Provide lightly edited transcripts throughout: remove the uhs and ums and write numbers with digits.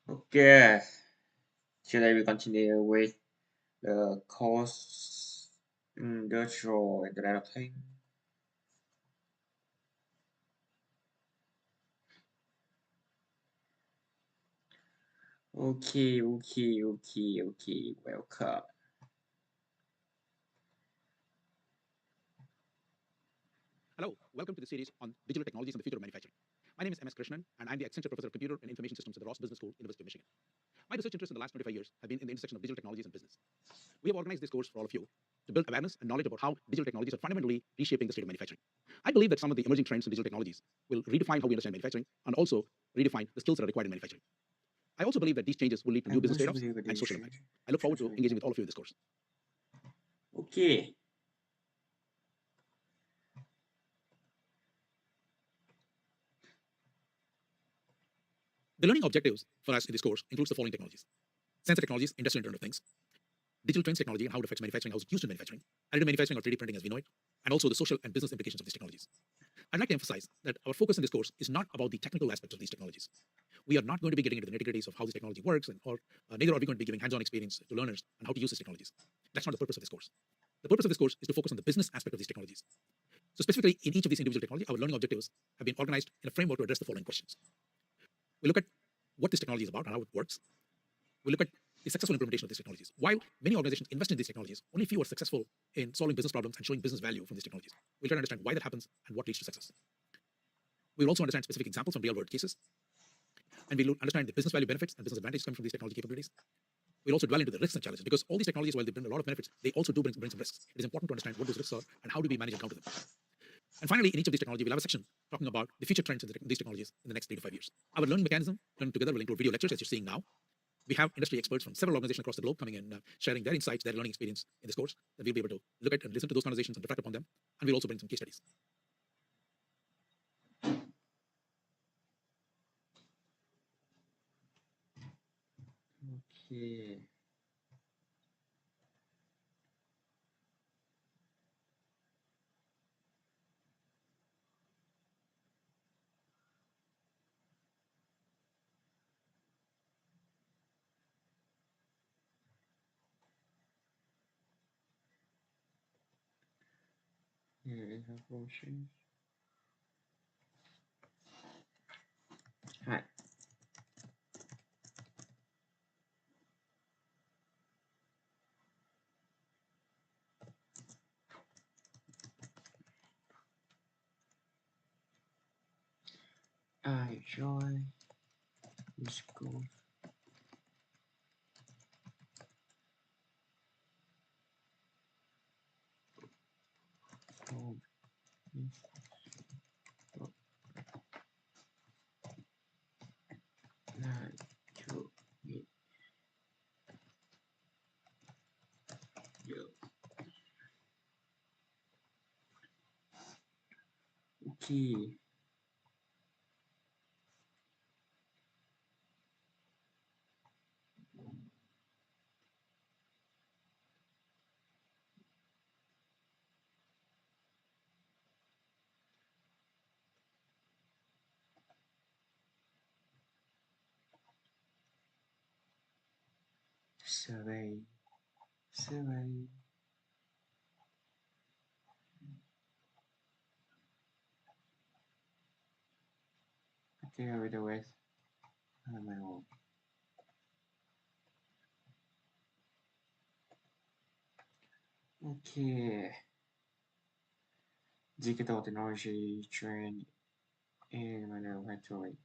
Okay, today we continue with the course virtual Internet of Things. Okay, welcome. Hello, welcome to the series on digital technologies and the future of manufacturing. My name is MS Krishnan, and I'm the Accenture Professor of Computer and Information Systems at the Ross Business School, University of Michigan. My research interests in the last 25 years have been in the intersection of digital technologies and business. We have organized this course for all of you to build awareness and knowledge about how digital technologies are fundamentally reshaping the state of manufacturing. I believe that some of the emerging trends in digital technologies will redefine how we understand manufacturing and also redefine the skills that are required in manufacturing. I also believe that these changes will lead to new I'm business not sure trade-offs what and you social should. impact. I look forward to engaging with all of you in this course. Okay. The learning objectives for us in this course includes the following technologies: sensor technologies, industrial Internet of Things; digital twins technology and how it affects manufacturing, how it's used in manufacturing; additive manufacturing or 3D printing as we know it; and also the social and business implications of these technologies. I'd like to emphasize that our focus in this course is not about the technical aspects of these technologies. We are not going to be getting into the nitty-gritties of how this technology works, or neither are we going to be giving hands-on experience to learners on how to use these technologies. That's not the purpose of this course. The purpose of this course is to focus on the business aspect of these technologies. So specifically in each of these individual technologies, our learning objectives have been organized in a framework to address the following questions. We look at what this technology is about and how it works. We look at the successful implementation of these technologies. While many organizations invest in these technologies, only few are successful in solving business problems and showing business value from these technologies. We'll try to understand why that happens and what leads to success. We will also understand specific examples from real-world cases, and we'll understand the business value benefits and business advantages coming from these technology capabilities. We'll also dwell into the risks and challenges, because all these technologies, while they bring a lot of benefits, they also do bring some risks. It is important to understand what those risks are and how do we manage and counter them. And finally, in each of these technologies, we'll have a section talking about the future trends in these technologies in the next 3 to 5 years. Our learning mechanism, learning together, will include video lectures, as you're seeing now. We have industry experts from several organizations across the globe coming in, sharing their insights, their learning experience in this course, that we'll be able to look at and listen to those conversations and reflect upon them. And we'll also bring some case studies. Okay. Yeah, information. Hi. I join this course. Oh, nine, two, eight, zero. Okay. Survey. Okay, with the rest. My own. Okay. Digital technology trend in manufacturing.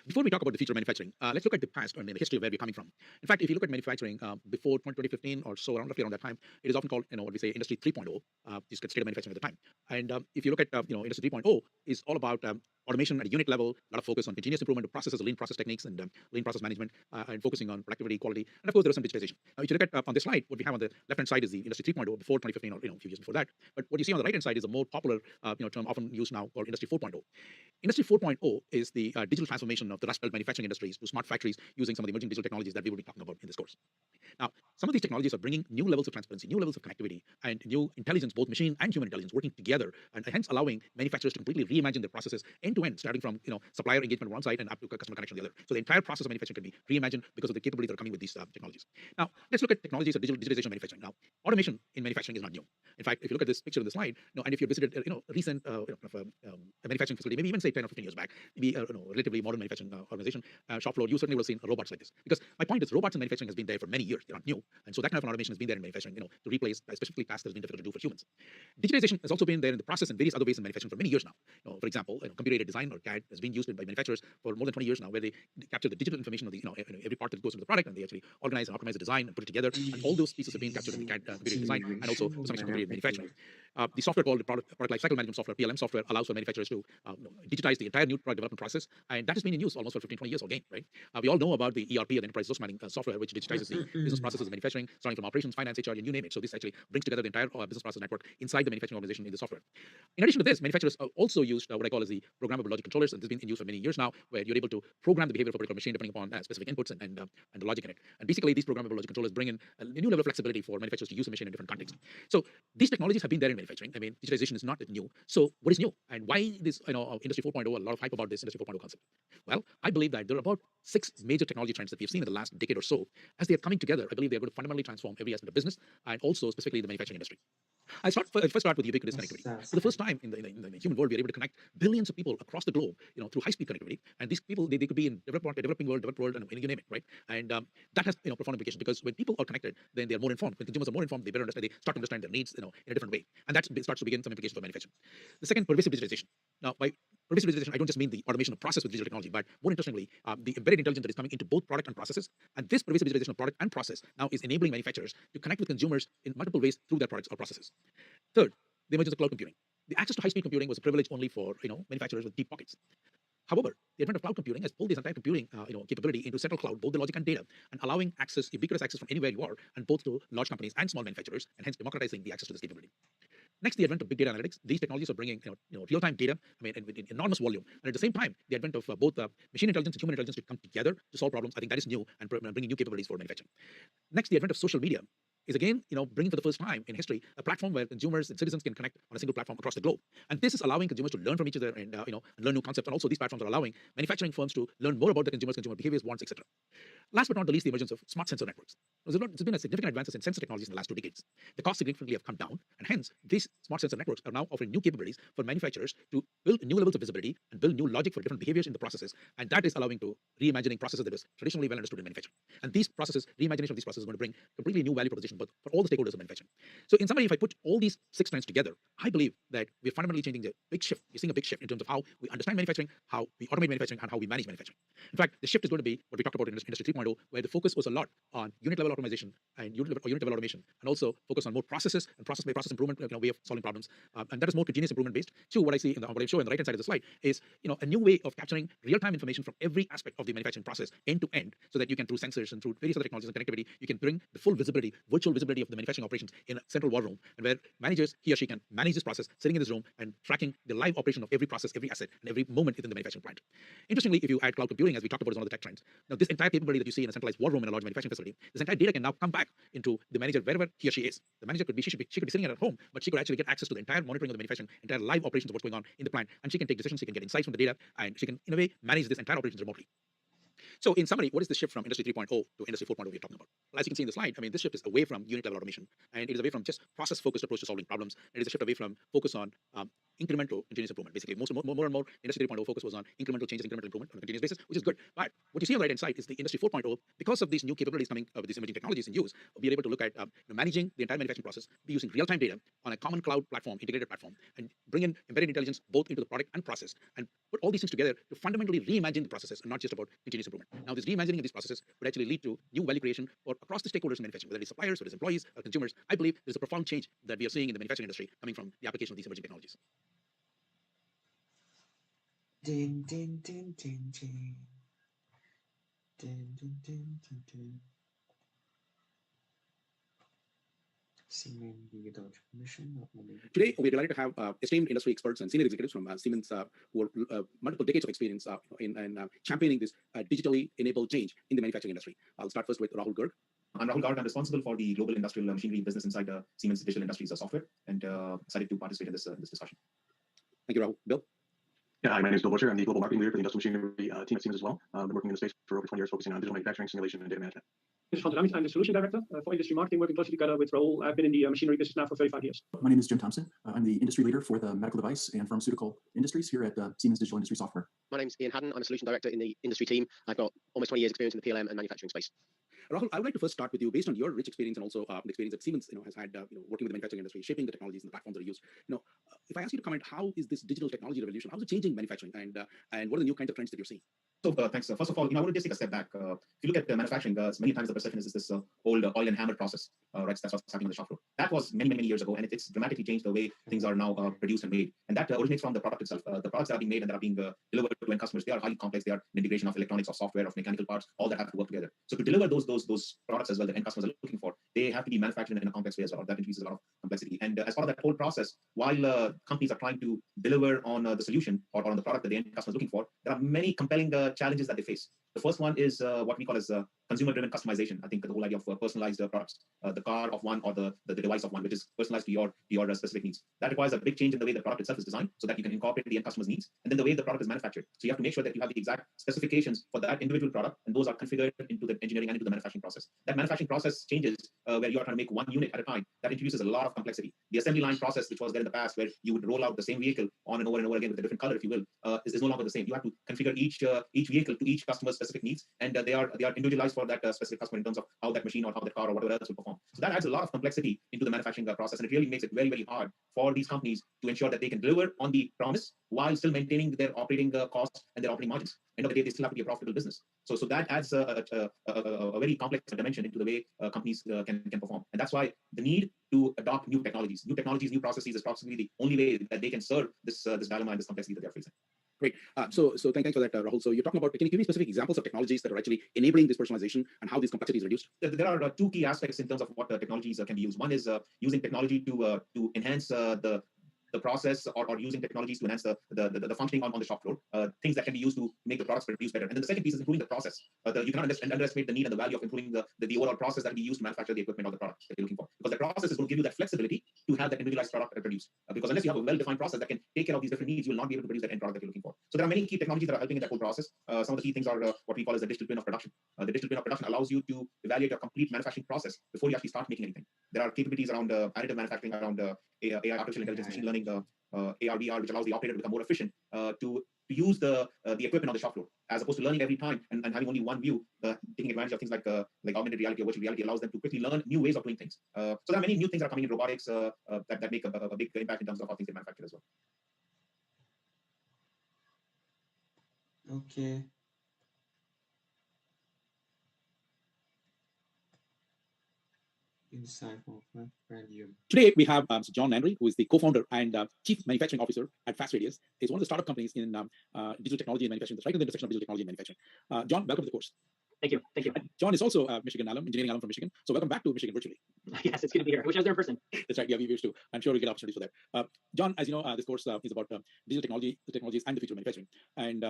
Before we talk about the future of manufacturing, let's look at the past and the history of where we're coming from. In fact, if you look at manufacturing before 2015 or so, around roughly around that time, it is often called, what we say, Industry 3.0. This state of manufacturing at the time. And if you look at, Industry 3.0 is all about automation at a unit level, a lot of focus on continuous improvement of processes, lean process techniques, and lean process management, and focusing on productivity, quality, and of course there was some digitization. Now, if you look at on this slide, what we have on the left-hand side is the Industry 3.0 before 2015, or a few years before that. But what you see on the right-hand side is a more popular, term often used now called Industry 4.0. Industry 4.0 is the digital transformation of the Rust Belt manufacturing industries to smart factories using some of the emerging digital technologies that we will be talking about in this course. Now, some of these technologies are bringing new levels of transparency, new levels of connectivity, and new intelligence, both machine and human intelligence, working together, and hence allowing manufacturers to completely reimagine their processes end end to end, starting from supplier engagement on one side and up to customer connection on the other. So the entire process of manufacturing can be reimagined because of the capabilities that are coming with these technologies. Now let's look at technologies of digitalization of manufacturing. Now automation in manufacturing is not new. In fact, if you look at this picture on the slide, and if you visited recent a manufacturing facility, maybe even say 10 or 15 years back, maybe a relatively modern manufacturing organization shop floor, you certainly will have seen robots like this. Because my point is, robots in manufacturing has been there for many years. They're not new, and so that kind of an automation has been there in manufacturing, to replace specifically tasks that has been difficult to do for humans. Digitalization has also been there in the process and various other ways in manufacturing for many years now. For example, computer-aided design or CAD has been used by manufacturers for more than 20 years now, where they capture the digital information of the every part that goes into the product, and they actually organize and optimize the design and put it together. And all those pieces have been captured in the CAD computer design and also to some extent computer manufacturing. The software called the product lifecycle management software, PLM software, allows for manufacturers to digitize the entire new product development process, and that has been in use almost for 15, 20 years or game, right? We all know about the ERP, or the enterprise resource planning software, which digitizes the business processes of manufacturing, starting from operations, finance, HR, and you name it. So this actually brings together the entire business process network inside the manufacturing organization in the software. In addition to this, manufacturers also used what I call as the programmable logic controllers, and this has been in use for many years now, where you're able to program the behavior of a particular machine depending upon specific inputs and the logic in it. And basically, these programmable logic controllers bring in a new level of flexibility for manufacturers to use a machine in different contexts. So these technologies have been there in manufacturing. I mean, digitization is not new. So what is new, and why this Industry 4.0? A lot of hype about this Industry 4.0 concept. Well, I believe that there are about 6 major technology trends that we've seen in the last decade or so. As they are coming together, I believe they are going to fundamentally transform every aspect of business and also specifically the manufacturing industry. I first start with ubiquitous connectivity. For the first time in the human world, we are able to connect billions of people across the globe, through high-speed connectivity. And these people, they could be in developing world, developed world, and you name it, right? And that has profound implications, because when people are connected, then they are more informed. When consumers are more informed, they better understand. They start to understand their needs, in a different way, and that starts to begin some implications for manufacturing. The second, pervasive digitalization. Now, by pervasive digitalization, I don't just mean the automation of process with digital technology, but more interestingly, the embedded intelligence that is coming into both product and processes. And this pervasive digitalization of product and process now is enabling manufacturers to connect with consumers in multiple ways through their products or processes. Third, the emergence of cloud computing. The access to high-speed computing was a privilege only for manufacturers with deep pockets. However, the advent of cloud computing has pulled this entire computing capability into central cloud, both the logic and data, and allowing access, ubiquitous access from anywhere you are, and both to large companies and small manufacturers, and hence democratizing the access to this capability. Next, the advent of big data analytics. These technologies are bringing real-time data, in enormous volume, and at the same time, the advent of both machine intelligence and human intelligence to come together to solve problems. I think that is new and bringing new capabilities for manufacturing. Next, the advent of social media is again, bringing for the first time in history a platform where consumers and citizens can connect on a single platform across the globe. And this is allowing consumers to learn from each other and learn new concepts. And also, these platforms are allowing manufacturing firms to learn more about the consumer behaviors, wants, etc. Last but not the least, the emergence of smart sensor networks. There's been a significant advances in sensor technologies in the last 2 decades. The costs significantly have come down, and hence these smart sensor networks are now offering new capabilities for manufacturers to build new levels of visibility and build new logic for different behaviors in the processes. And that is allowing to reimagining processes that was traditionally well understood in manufacturing. And these processes, reimagination of these processes, is going to bring completely new value proposition, but for all the stakeholders of manufacturing. So in summary, if I put all these 6 trends together, I believe that we're fundamentally changing the big shift. We're seeing a big shift in terms of how we understand manufacturing, how we automate manufacturing, and how we manage manufacturing. In fact, the shift is going to be what we talked about in Industry 3.0, where the focus was a lot on unit level optimization and unit level automation, and also focus on more processes and process improvement, way of solving problems, and that is more continuous improvement based. To what I see in what I show on the right hand side of the slide is a new way of capturing real time information from every aspect of the manufacturing process end to end, so that you can, through sensors and through various other technologies and connectivity, you can bring the full visibility, virtual visibility of the manufacturing operations in a central war room, and where managers, he or she, can manage this process sitting in this room and tracking the live operation of every process, every asset, and every moment within the manufacturing plant. Interestingly, if you add cloud computing, as we talked about, is one of the tech trends. Now, this entire capability that you see in a centralized war room in a large manufacturing facility, this entire data can now come back into the manager wherever he or she is. The manager could be, she could be sitting at home, but she could actually get access to the entire monitoring of the manufacturing, entire live operations of what's going on in the plant, and she can take decisions, she can get insights from the data, and she can, in a way, manage this entire operations remotely. So in summary, what is the shift from Industry 3.0 to Industry 4.0 we're talking about? Well, as you can see in the slide, this shift is away from unit level automation, and it is away from just process-focused approach to solving problems. It is a shift away from focus on incremental continuous improvement. Basically, more and more Industry 3.0 focus was on incremental changes, incremental improvement on a continuous basis, which is good. But what you see on the right hand side is the Industry 4.0. Because of these new capabilities coming with these emerging technologies in use, we are able to look at managing the entire manufacturing process, be using real-time data on a common cloud platform, integrated platform, and bring in embedded intelligence both into the product and process, and put all these things together to fundamentally reimagine the processes and not just about continuous improvement. Now, this reimagining of these processes would actually lead to new value creation for across the stakeholders in manufacturing, whether it's suppliers, whether it's employees, or consumers. I believe there's a profound change that we are seeing in the manufacturing industry coming from the application of these emerging technologies. Ding, ding, ding, ding, ding. Ding, ding, ding, ding, ding. Today, we're delighted to have esteemed industry experts and senior executives from Siemens who are multiple decades of experience in championing this digitally enabled change in the manufacturing industry. I'll start first with Rahul Garg. I'm Rahul Garg. I'm responsible for the global industrial machinery business inside Siemens Digital Industries software, and excited to participate in this discussion. Thank you, Rahul. Bill? Yeah, hi, my name is Bill Butcher. I'm the global marketing leader for the industrial machinery team at Siemens as well. I've been working in the space for over 20 years, focusing on digital manufacturing, simulation, and data management. This is I'm the solution director for industry marketing, working closely together with Raul. I've been in the machinery business now for 35 years. My name is Jim Thompson. I'm the industry leader for the medical device and pharmaceutical industries here at Siemens Digital Industry Software. My name's Ian Haddon. I'm a solution director in the industry team. I've got almost 20 years experience in the PLM and manufacturing space. Rahul, I would like to first start with you based on your rich experience and also the experience that Siemens has had working with the manufacturing industry, shaping the technologies and the platforms that are used. If I ask you to comment, how is this digital technology revolution, how is it changing manufacturing, and what are the new kinds of trends that you're seeing? So thanks. First of all, I want to just take a step back. If you look at manufacturing, many times the perception is this old oil and hammer process, right? That's what's happening on the shop floor. That was many years ago, and it's dramatically changed the way things are now produced and made. And that originates from the product itself. The products that are being made and that are being delivered to end customers, they are highly complex. They are an integration of electronics, of software, of mechanical parts, all that have to work together. So to deliver those products as well that end customers are looking for, they have to be manufactured in a complex way as well. That introduces a lot of complexity. And as part of that whole process, while companies are trying to deliver on the solution or on the product that the end customer is looking for, there are many compelling challenges that they face. The first one is what we call as consumer-driven customization. I think the whole idea of personalized products, the car of one or the device of one, which is personalized to your specific needs. That requires a big change in the way the product itself is designed so that you can incorporate the end customer's needs, and then the way the product is manufactured. So you have to make sure that you have the exact specifications for that individual product, and those are configured into the engineering and into the manufacturing process. That manufacturing process changes where you are trying to make one unit at a time. That introduces a lot of complexity. The assembly line process, which was there in the past, where you would roll out the same vehicle on and over again with a different color, if you will, is no longer the same. You have to configure each vehicle to each customer's specific needs, and they are individualized for that specific customer in terms of how that machine or how that car or whatever else will perform. So that adds a lot of complexity into the manufacturing process, and it really makes it very hard for these companies to ensure that they can deliver on the promise while still maintaining their operating costs and their operating margins. End of the day, they still have to be a profitable business. So that adds a very complex dimension into the way companies can perform, and that's why the need to adopt new technologies, new processes is possibly the only way that they can serve this dilemma and this complexity that they're facing. Great. So thanks for that, Rahul. So you're talking about, can you give me specific examples of technologies that are actually enabling this personalization and how these complexities are reduced? There are two key aspects in terms of what technologies can be used. One is using technology to enhance the process or using technologies to enhance the functioning on the shop floor, things that can be used to make the products produce better. And then the second piece is improving the process. You cannot underestimate the need and the value of improving the overall process that can be used to manufacture the equipment or the product that you're looking for. Because the process is going to give you that flexibility to have that individualized product produced. Because unless you have a well-defined process that can take care of these different needs, you will not be able to produce that end product that you're looking for. So there are many key technologies that are helping in that whole process. Some of the key things are what we call as the digital twin of production. The digital twin of production allows you to evaluate your complete manufacturing process before you actually start making anything. There are capabilities around additive manufacturing, around AI, artificial intelligence, machine learning, AR/VR, which allows the operator to become more efficient to use the equipment on the shop floor, as opposed to learning every time and having only one view. Taking advantage of things like augmented reality or virtual reality allows them to quickly learn new ways of doing things. So there are many new things that are coming in robotics that make a big impact in terms of how things get manufactured as well. Okay. Inside of my value. Today, we have John Landry, who is the co-founder and chief manufacturing officer at Fast Radius. It's one of the startup companies in digital technology and manufacturing. That's right in the intersection of digital technology and manufacturing. John, welcome to the course. Thank you. John is also a Michigan alum, engineering alum from Michigan. So welcome back to Michigan virtually. Yes, it's good to be here. I wish I was there in person. That's right. Yeah, we wish to. I'm sure we'll get opportunities for that. John, as you know, this course is about digital technology, the technologies, and the future of manufacturing. And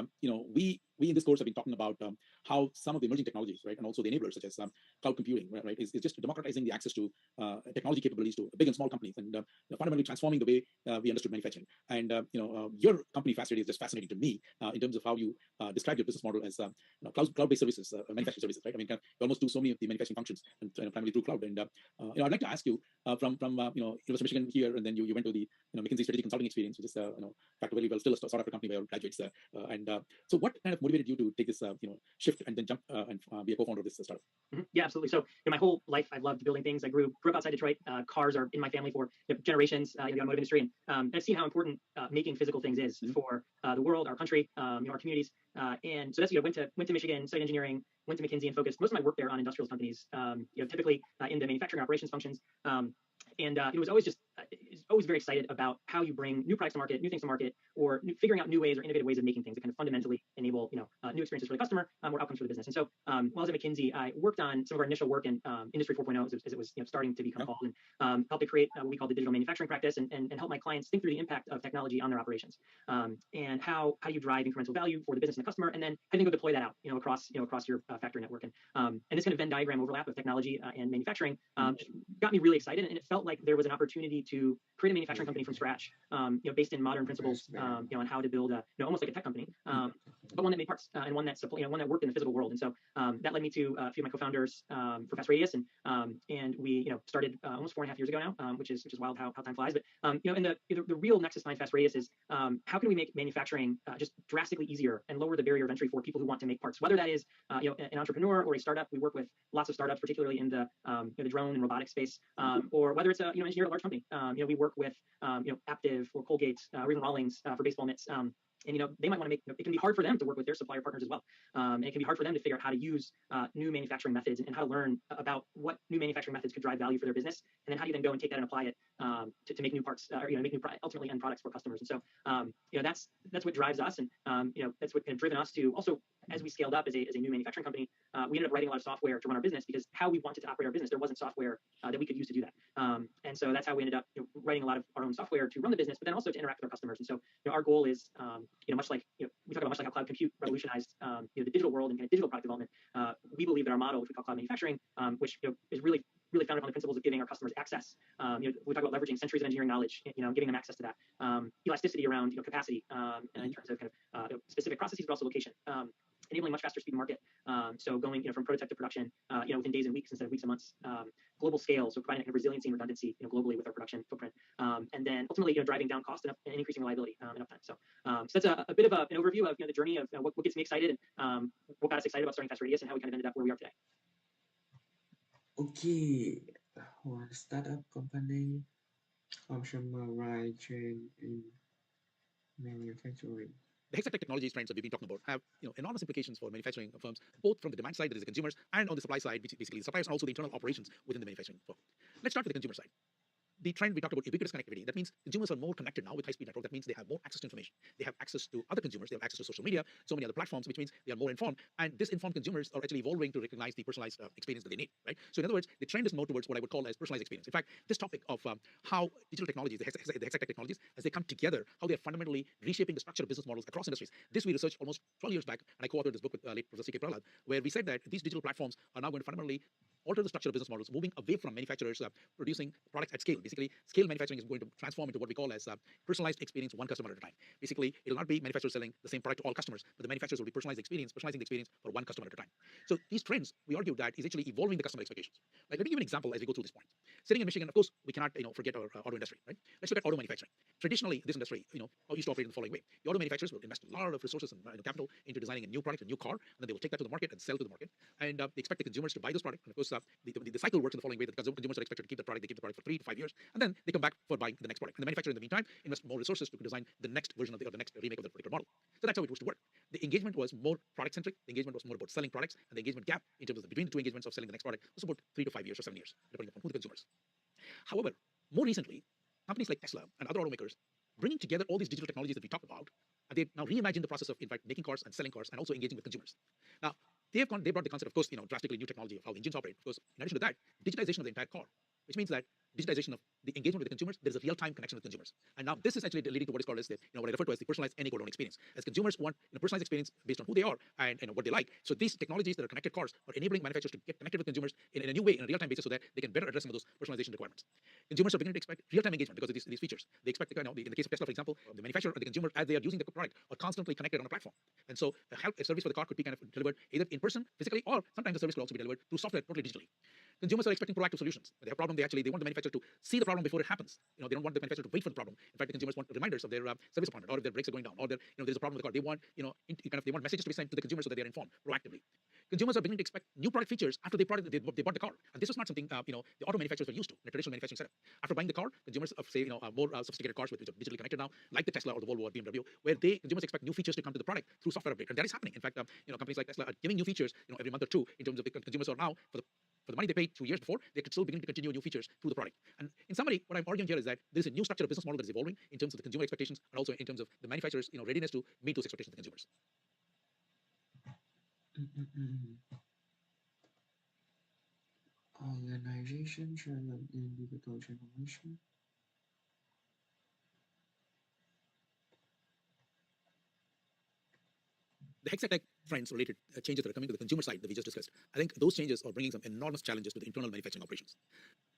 we in this course have been talking about how some of the emerging technologies, right, and also the enablers such as cloud computing, right, is just democratizing the access to technology capabilities to big and small companies, and fundamentally transforming the way we understood manufacturing. And your company, Fast Radius, is just fascinating to me in terms of how you describe your business model as cloud-based services, manufacturing services, right? I mean, you almost do so many of the manufacturing functions and primarily through cloud. And I'd like to ask you from University of Michigan here, and then you went to the McKinsey strategic consulting experience, which is very well still a startup company by our graduates. So what kind of motivated you to take this shift and then jump and be a co-founder of this startup? Mm-hmm. Yeah, absolutely. So my whole life, I've loved building things. I grew up outside Detroit. Cars are in my family for generations in the automotive industry, and I've seen how important making physical things is for the world, our country, our communities. And so that's went to Michigan, studied engineering, went to McKinsey, and focused most of my work there on industrials companies. Typically in the manufacturing operations functions. And it was always very excited about how you bring new products to market, new things to market, or figuring out new ways or innovative ways of making things that kind of fundamentally enable new experiences for the customer or outcomes for the business. And so while I was at McKinsey, I worked on some of our initial work in Industry 4.0 as it was starting to become called, and helped to create what we call the digital manufacturing practice, and help my clients think through the impact of technology on their operations, and how you drive incremental value for the business and the customer, and then how do you go deploy that out across your factory network. And this kind of Venn diagram overlap of technology and manufacturing got me really excited, and it felt like there was an opportunity to create a manufacturing company from scratch, based in modern principles, on how to build a, almost like a tech company, but one that made parts, and one that one that worked in the physical world. And so that led me to a few of my co-founders for Fast Radius, and we started almost 4.5 years ago now, which is wild how time flies. But and the real nexus behind Fast Radius is how can we make manufacturing just drastically easier and lower the barrier of entry for people who want to make parts, whether that is an entrepreneur or a startup. We work with lots of startups, particularly in the the drone and robotic space, or whether it's a engineer at a large company. We work with Aptiv or Colgate or even Rawlings for baseball mitts. And they might want to make. It can be hard for them to work with their supplier partners as well, and it can be hard for them to figure out how to use new manufacturing methods and how to learn about what new manufacturing methods could drive value for their business, and then how do you then go and take that and apply it to make new parts, or make new ultimately end products for customers. And so that's what drives us, and that's what kind of driven us to also, as we scaled up as a new manufacturing company, we ended up writing a lot of software to run our business, because how we wanted to operate our business, there wasn't software that we could use to do that. And so that's how we ended up writing a lot of our own software to run the business, but then also to interact with our customers. And so our goal is, much like we talk about, much like how cloud compute revolutionized the digital world and kind of digital product development. We believe that our model, which we call cloud manufacturing, which is really founded on the principles of giving our customers access. We talk about leveraging centuries of engineering knowledge, giving them access to that, elasticity around capacity, in terms of kind of specific processes, but also location. Enabling much faster speed to market. So going from prototype to production, within days and weeks instead of weeks and months. Global scale, so providing kind of resiliency and redundancy, globally with our production footprint. And then ultimately, driving down cost and increasing reliability and uptime. So that's a bit of an overview of the journey of what gets me excited, and what got us excited about starting Fast Radius, and how we kind of ended up where we are today. Okay, one startup company consumer chain in manufacturing. The hexatech technologies trends that we've been talking about have enormous implications for manufacturing firms, both from the demand side, that is the consumers, and on the supply side, which is basically the suppliers, and also the internal operations within the manufacturing firm. Let's start with the consumer side. The trend we talked about, ubiquitous connectivity. That means consumers are more connected now with high-speed network. That means they have more access to information. They have access to other consumers. They have access to social media, so many other platforms, which means they are more informed. And this informed consumers are actually evolving to recognize the personalized experience that they need, right? So in other words, the trend is more towards what I would call as personalized experience. In fact, this topic of how digital technologies, the hexatech technologies, as they come together, how they're fundamentally reshaping the structure of business models across industries. This we researched almost 12 years back, and I co-authored this book with late Professor C.K. Prahlad, where we said that these digital platforms are now going to fundamentally alter the structure of business models, moving away from manufacturers producing products at scale. Basically, scale manufacturing is going to transform into what we call as personalized experience, one customer at a time. Basically, it will not be manufacturers selling the same product to all customers, but the manufacturers will be personalizing the experience for one customer at a time. So these trends, we argue that is actually evolving the customer expectations. Like, let me give an example as we go through this point. Sitting in Michigan, of course, we cannot forget our auto industry, right? Let's look at auto manufacturing. Traditionally, this industry, used to operate in the following way. The auto manufacturers will invest a lot of resources and capital into designing a new product, a new car, and then they will take that to the market and sell to the market. And they expect the consumers to buy those products. And of course, the cycle works in the following way: that consumers are expected to keep the product. They keep the product for 3 to 5 years, and then they come back for buying the next product. And the manufacturer, in the meantime, invests more resources to design the next version of the next remake of the particular model. So that's how it was to work. The engagement was more product centric. The engagement was more about selling products, and the engagement gap in terms of between the two engagements of selling the next product was about 3 to 5 years or 7 years, depending upon who the consumers. However, more recently, companies like Tesla and other automakers bringing together all these digital technologies that we talked about, and they now reimagine the process of, in fact, making cars and selling cars and also engaging with consumers. Now, they brought the concept, of course, drastically new technology of how engines operate. Of course, in addition to that, digitization of the entire car, which means that digitization of the engagement with the consumers, there is a real-time connection with consumers. And now this is actually leading to what is called as the, what I refer to as the personalized any code experience. As consumers want a personalized experience based on who they are and what they like. So these technologies that are connected cars are enabling manufacturers to get connected with consumers in a new way, in a real-time basis, so that they can better address some of those personalization requirements. Consumers are beginning to expect real-time engagement because of these features. They expect, in the case of Tesla, for example, the manufacturer and the consumer, as they are using the product, are constantly connected on a platform. And so a service for the car could be kind of delivered either in person, physically, or sometimes the service could also be delivered through software, totally digitally. Consumers are expecting proactive solutions. When they have a problem, they want the manufacturer to see the problem before it happens. They don't want the manufacturer to wait for the problem. In fact, the consumers want reminders of their service appointment, or if their brakes are going down, or there's a problem with the car. They want they want messages to be sent to the consumer so that they are informed proactively. Consumers are beginning to expect new product features after they bought the car, and this was not something the auto manufacturers were used to in a traditional manufacturing setup. After buying the car, consumers of more sophisticated cars which are digitally connected now, like the Tesla or the Volvo or BMW, where consumers expect new features to come to the product through software update, and that is happening. In fact, companies like Tesla are giving new features every month or two in terms of the consumers are now for the money they paid 2 years before, they could still begin to continue new features through the product. And in summary, what I'm arguing here is that there is a new structure of business model that is evolving in terms of the consumer expectations and also in terms of the manufacturers' readiness to meet those expectations of the consumers. Organization challenge in digital transformation. The hexatech trends related changes that are coming to the consumer side that we just discussed, I think those changes are bringing some enormous challenges to the internal manufacturing operations.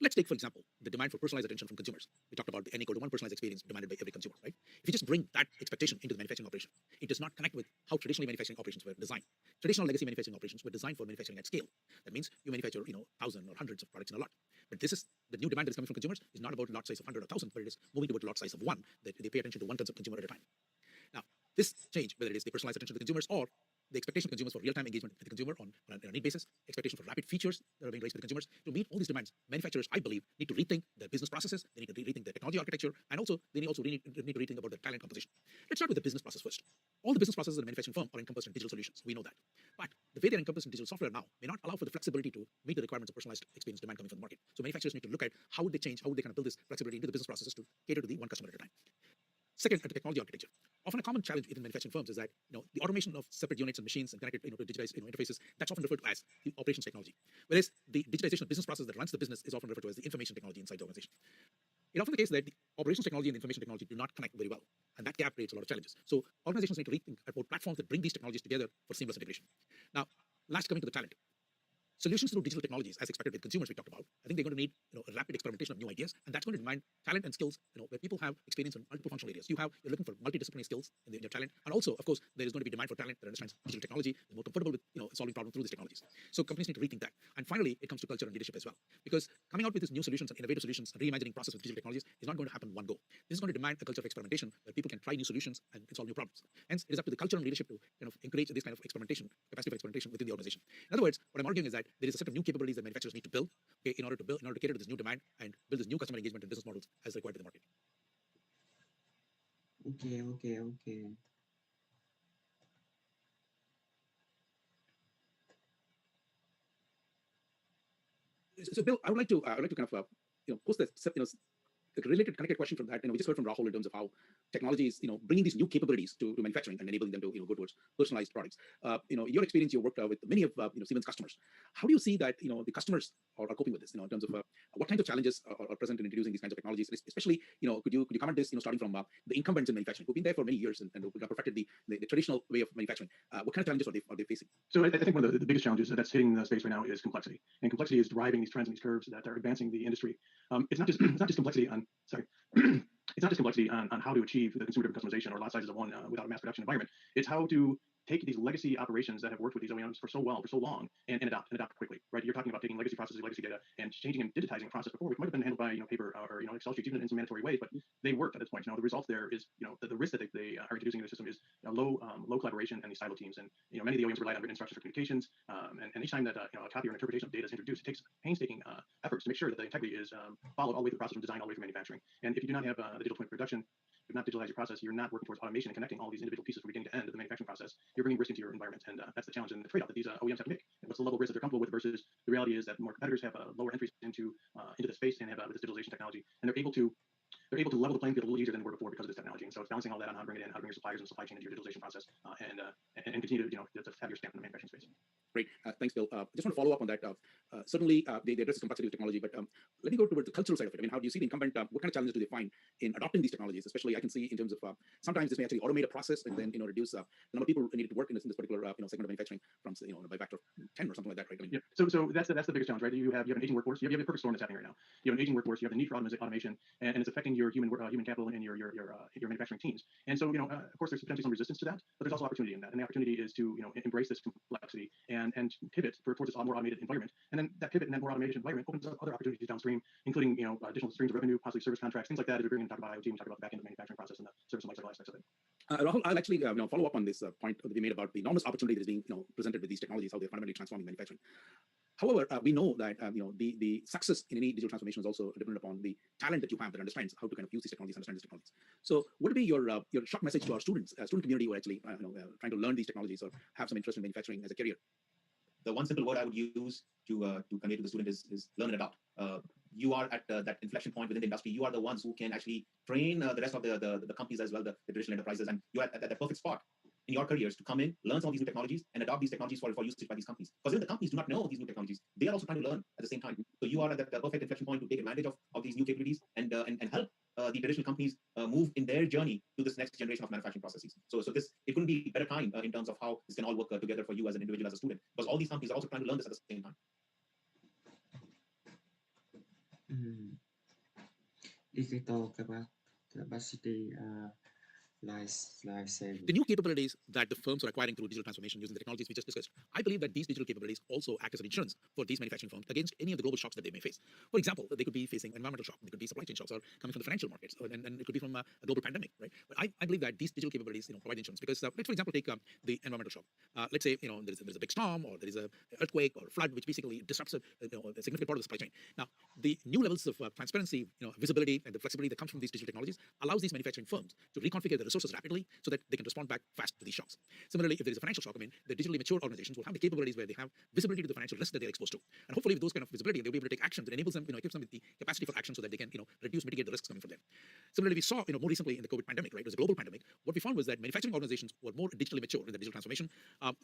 Let's take, for example, the demand for personalized attention from consumers. We talked about the N equal to 1 personalized experience demanded by every consumer, right? If you just bring that expectation into the manufacturing operation, it does not connect with how traditionally manufacturing operations were designed. Traditional legacy manufacturing operations were designed for manufacturing at scale. That means you manufacture, thousands or hundreds of products in a lot. But this is the new demand that is coming from consumers is not about lot size of 100 or 1,000, but it is moving toward lot size of 1. That they pay attention to one consumer at a time. Now, this change, whether it is the personalized attention to the consumers or the expectation of consumers for real-time engagement with the consumer on a need basis, expectation for rapid features that are being raised with the consumers, to meet all these demands, manufacturers, I believe, need to rethink their business processes, they need to rethink their technology architecture, and also they need to rethink about their talent composition. Let's start with the business process first. All the business processes in a manufacturing firm are encompassed in digital solutions. We know that. But the way they're encompassed in digital software now may not allow for the flexibility to meet the requirements of personalized experience demand coming from the market. So manufacturers need to look at how would they change, how would they kind of build this flexibility into the business processes to cater to the one customer at a time. Second, at the technology architecture. Often a common challenge within manufacturing firms is that the automation of separate units and machines and connected to digitized interfaces, that's often referred to as the operations technology. Whereas the digitization of business process that runs the business is often referred to as the information technology inside the organization. It's often the case that the operations technology and the information technology do not connect very well, and that gap creates a lot of challenges. So organizations need to rethink about platforms that bring these technologies together for seamless integration. Now, last, coming to the talent. Solutions through digital technologies, as expected with consumers we talked about, I think they're going to need a rapid experimentation of new ideas, and that's going to demand talent and skills where people have experience in multiple functional areas. You're looking for multidisciplinary skills in your talent, and also, of course, there is going to be demand for talent that understands digital technology, is more comfortable with solving problems through these technologies. So companies need to rethink that. And finally, it comes to culture and leadership as well, because coming out with these new solutions and innovative solutions and reimagining process with digital technologies is not going to happen in one go. This is going to demand a culture of experimentation where people can try new solutions and solve new problems. Hence, it is up to the culture and leadership to encourage this kind of experimentation, capacity for experimentation within the organization. In other words, what I'm arguing is that there is a set of new capabilities that manufacturers need to build in order to cater to this new demand and build this new customer engagement and business models as required by the market. Okay. So Bill, I would like to kind of post that a related connected question from that. We just heard from Rahul in terms of how technology is bringing these new capabilities to manufacturing and enabling them to go towards personalized products. Your experience, you worked with many of Siemens customers. How do you see that the customers are coping with this in terms of what kinds of challenges are present in introducing these kinds of technologies? Especially could you comment this starting from the incumbents in manufacturing who've been there for many years and who have perfected the traditional way of manufacturing? What kind of challenges are they facing? So I think one of the biggest challenges that's hitting the space right now is complexity, and complexity is driving these trends and these curves that are advancing the industry. It's not just complexity on it's not just complexity on how to achieve the consumer-driven customization or lot sizes of one without a mass production environment. It's how to take these legacy operations that have worked with these OEMs for so long and adapt quickly, right? You're talking about taking legacy processes, legacy data, and changing and digitizing a process before, which might have been handled by paper or Excel sheets, even in some mandatory ways, but they worked at this point. The results there is the risk that they are introducing in the system is low collaboration and these silo teams, and many of the OEMs rely on written instructions for communications, and each time that a copy or an interpretation of data is introduced, it takes painstaking efforts to make sure that the integrity is followed all the way through the process from design all the way through manufacturing. And if you do not have the digital twin production, if not digitalize your process, you're not working towards automation and connecting all these individual pieces from beginning to end of the manufacturing process. You're bringing risk into your environment, and that's the challenge and the trade-off that these OEMs have to make. And what's the level of risk that they're comfortable with versus the reality is that more competitors have lower entries into the space and have this digitalization technology, and they're able to level the playing field a little easier than they were before because of this technology. And so it's balancing all that on how to bring it in, how to bring your suppliers and supply chain into your digitalization process, and continue to have your stamp in the manufacturing space. Great, thanks, Bill. Just want to follow up on that. Certainly, they address the complexity of technology, but let me go towards the cultural side of it. I mean, how do you see the incumbent? What kind of challenges do they find in adopting these technologies? Especially, I can see in terms of sometimes this may actually automate a process and then reduce the number of people needed to work in this particular segment of manufacturing from by factor of 10 or something like that, right? I mean, yeah. So that's the biggest challenge, right? You have an aging workforce. You have a perfect storm that's happening right now. You have an aging workforce. You have the need for automation, and it's affecting your human capital and your manufacturing teams. And so of course, there's potentially some resistance to that, but there's also opportunity in that. And the opportunity is to embrace this complexity and pivot towards this more automated environment. And then that pivot and that more automated environment opens up other opportunities downstream, including additional streams of revenue, possibly service contracts, things like that. As we bring in and talk about IoT, we talk about the back end of the manufacturing process and the service and lifecycle aspects of it. Rahul, I'll actually follow up on this point that we made about the enormous opportunity that is being presented with these technologies, how they're fundamentally transforming manufacturing. However, we know that the success in any digital transformation is also dependent upon the talent that you have that understands how to kind of use these technologies, understand these technologies. So, what would be your short message to our student community who are actually trying to learn these technologies or have some interest in manufacturing as a career? The one simple word I would use to convey to the student is learn and adopt. You are at that inflection point within the industry. You are the ones who can actually train the rest of the companies as well, the traditional enterprises, and you're at that perfect spot in your careers to come in, learn some of these new technologies, and adopt these technologies for usage by these companies. Because even the companies do not know these new technologies, they are also trying to learn at the same time. So you are at the perfect inflection point to take advantage of these new capabilities and help the traditional companies move in their journey to this next generation of manufacturing processes. So this, it couldn't be better time in terms of how this can all work together for you as an individual, as a student, because all these companies are also trying to learn this at the same time. If we talk about capacity, like saving. The new capabilities that the firms are acquiring through digital transformation using the technologies we just discussed, I believe that these digital capabilities also act as an insurance for these manufacturing firms against any of the global shocks that they may face. For example, they could be facing environmental shock, they could be supply chain shocks, or coming from the financial markets, and it could be from a global pandemic, right? But I believe that these digital capabilities, provide insurance because, let's for example take the environmental shock. Let's say there's a big storm, or there is a earthquake or flood, which basically disrupts a significant part of the supply chain. Now, the new levels of transparency, visibility, and the flexibility that comes from these digital technologies allows these manufacturing firms to reconfigure the resources rapidly, so that they can respond back fast to these shocks. Similarly, if there is a financial shock, the digitally mature organizations will have the capabilities where they have visibility to the financial risks that they're exposed to. And hopefully with those kind of visibility, they'll be able to take action that enables them, equips them with the capacity for action so that they can, reduce, mitigate the risks coming from them. Similarly, we saw, more recently in the COVID pandemic, right? It was a global pandemic. What we found was that manufacturing organizations were more digitally mature in the digital transformation.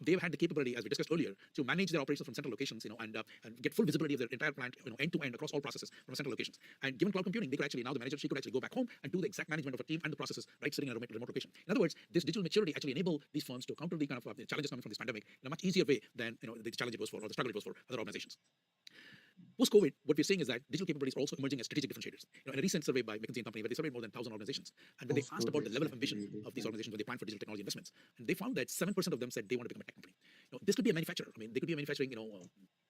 They've had the capability, as we discussed earlier, to manage their operations from central locations, and get full visibility of their entire plant, end to end across all processes from central locations. And given cloud computing, they could actually, now the manager, she could actually go back home and do the exact management of a team and the processes, right, sitting in a remote location. In other words, this digital maturity actually enable these firms to counter the kind of the challenges coming from this pandemic in a much easier way than the challenge it was for, or the struggle it was for other organizations. Post-COVID, what we're seeing is that digital capabilities are also emerging as strategic differentiators. In a recent survey by McKinsey & Company, where they surveyed more than 1,000 organizations, and when they asked about the level of ambition of these organizations when they plan for digital technology investments, and they found that 7% of them said they want to become a tech company. This could be a manufacturer. They could be manufacturing,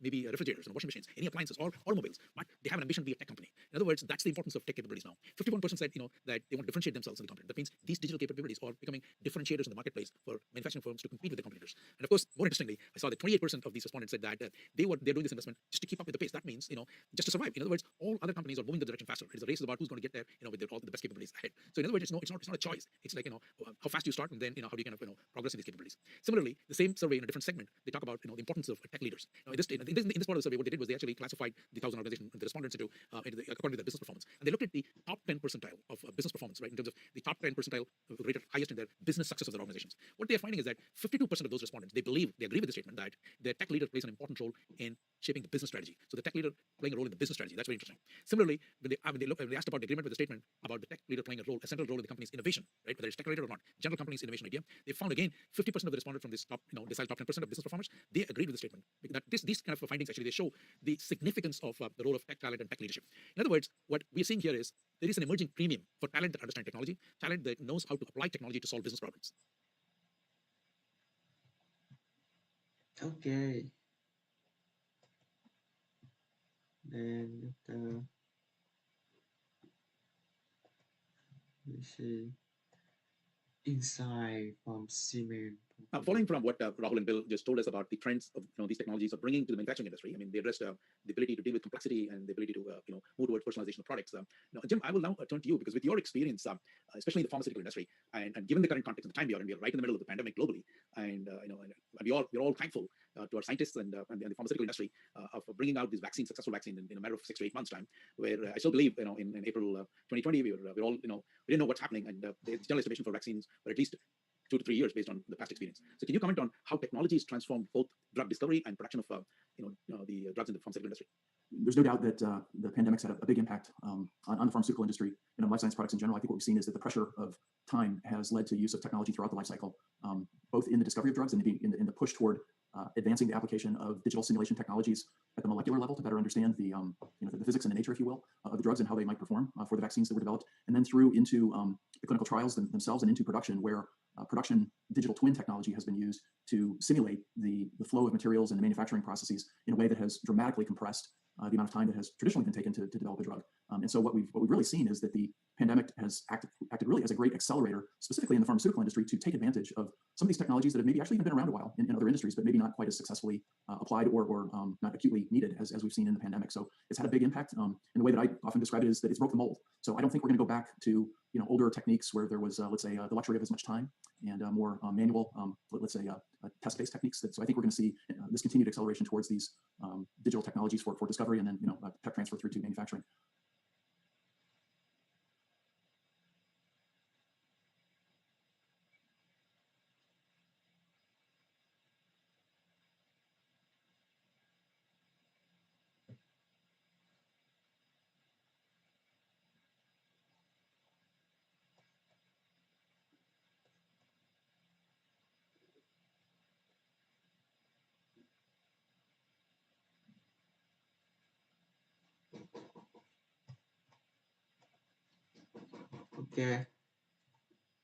maybe refrigerators and washing machines, any appliances or automobiles, but they have an ambition to be a tech company. In other words, that's the importance of tech capabilities now. 51% said, that they want to differentiate themselves in the company. That means these digital capabilities are becoming differentiators in the marketplace for manufacturing firms to compete with their competitors. And of course, more interestingly, I saw that 28% of these respondents said that they're doing this investment just to keep up with the pace. That means, just to survive. In other words, all other companies are moving the direction faster. It's a race about who's going to get there, with all the best capabilities ahead. So in other words, it's not a choice. It's like, how fast you start, and then, how do you kind of, progress in these capabilities. Similarly, the same survey in a different segment, they talk about, the importance of tech leaders. In this part of the survey, what they did was they actually classified the 1,000 organizations, the respondents according to their business performance. And they looked at the top 10 percentile of business performance, right, in terms of the top 10 percentile rated highest in their business success of their organizations. What they are finding is that 52% of those respondents, they agree with the statement that their tech leader plays an important role in shaping the business strategy. So the tech leader playing a role in the business strategy. That's very interesting. Similarly, when they asked about the agreement with the statement about the tech leader playing a central role in the company's innovation, right, whether it's tech related or not, general company's innovation idea, they found again 50% of the respondents from this top, decile top 10% of business performers, they agreed with the statement. That these kind of findings actually, they show the significance of the role of tech talent and tech leadership. In other words, what we're seeing here is there is an emerging premium for talent that understands technology, talent that knows how to apply technology to solve business problems. Okay. Then we see insight from Siemens. Now, following from what Rahul and Bill just told us about the trends of these technologies are bringing to the manufacturing industry, they addressed the ability to deal with complexity and the ability to move towards personalization of products. Jim, I will now turn to you because with your experience, especially in the pharmaceutical industry, and given the current context of the time we are in, we are right in the middle of the pandemic globally, and we're all thankful to our scientists and the pharmaceutical industry of bringing out this successful vaccine in a matter of 6 to 8 months time. Where I still believe, in April 2020, we all we didn't know what's happening, and the general estimation for vaccines were at least 2 to 3 years based on the past experience. So can you comment on how technologies transform both drug discovery and production of the drugs in the pharmaceutical industry? There's no doubt that the pandemic's had a big impact on the pharmaceutical industry and on life science products in general. I think what we've seen is that the pressure of time has led to use of technology throughout the life cycle, both in the discovery of drugs and in the push toward advancing the application of digital simulation technologies at the molecular level to better understand the physics and the nature, if you will, of the drugs and how they might perform for the vaccines that were developed, and then through into the clinical trials themselves and into production, where production digital twin technology has been used to simulate the flow of materials and the manufacturing processes in a way that has dramatically compressed the amount of time that has traditionally been taken to develop a drug. And so what we've really seen is that the pandemic has acted really as a great accelerator, specifically in the pharmaceutical industry, to take advantage of some of these technologies that have maybe actually even been around a while in other industries, but maybe not quite as successfully applied or not acutely needed as we've seen in the pandemic. So it's had a big impact. And the way that I often describe it is that it's broke the mold. So I don't think we're going to go back to older techniques where there was, let's say, the luxury of as much time and more manual, let's say, test-based techniques. So I think we're going to see this continued acceleration towards these digital technologies for discovery and then tech transfer through to manufacturing. Ok.